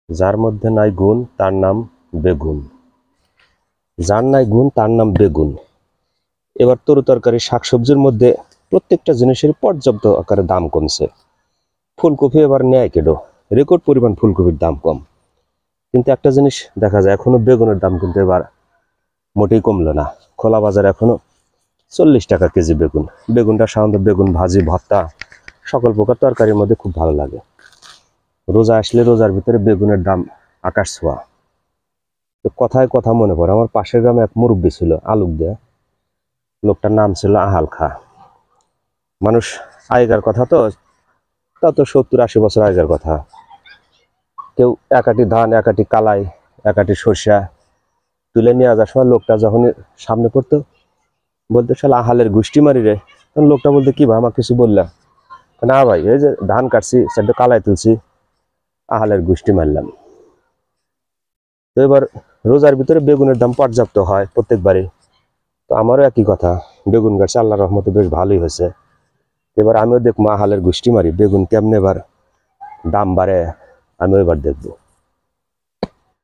যার মধ্যে নাই গুণ তার নাম বেগুন। যার নাই গুণ তার নাম বেগুন। এবার তরু তরকারি শাকসবজির মধ্যে প্রত্যেকটা জিনিসের পর্যাপ্ত আকারে দাম কমছে। ফুলকপি এবার নেয় কেন, রেকর্ড পরিমাণ ফুলকপির দাম কম, কিন্তু একটা জিনিস দেখা যায় এখনো বেগুনের দাম কিন্তু এবার মোটেই কমলো না। খোলা বাজারে এখনো 40 টাকা কেজি বেগুন। বেগুনটা সাধারণত বেগুন ভাজি, ভর্তা, সকল প্রকার তরকারির মধ্যে খুব ভালো লাগে। রোজা আসলে রোজার ভিতরে বেগুনের দাম আকাশ ছোঁয়া। তো কথায় কথা মনে পড়ে, আমার পাশের গ্রামে এক মুরব্বী ছিল আলুক দিয়ে, লোকটার নাম ছিল আহাল খা। মানুষ আগেকার কথা তো, তা তো 70-80 বছর আগের কথা। কেউ একাটি ধান, একাটি কালাই, একাটি সরষা তুলে নিয়ে আসার সময় লোকটা যখন সামনে পড়তো বলতে, শালা আহালের গোষ্ঠী মারি রে। তখন লোকটা বলতে, কি ভাই, আমার কিছু বললাম না ভাই, এই যে ধান কাটছি, সেটা কালাই তুলছি, আহালের গোষ্ঠী মারলাম। তো এবার রোজার ভিতরে বেগুনের দাম পর্যাপ্ত হয় প্রত্যেকবারই। তো আমারও একই কথা, বেগুন গাছ আল্লাহর রহমতে বেশ ভালোই হয়েছে। এবার আমিও দেখবো আহালের গোষ্ঠী মারি বেগুন কেমনে এবার দাম বাড়ে, আমিও এবার দেখবো।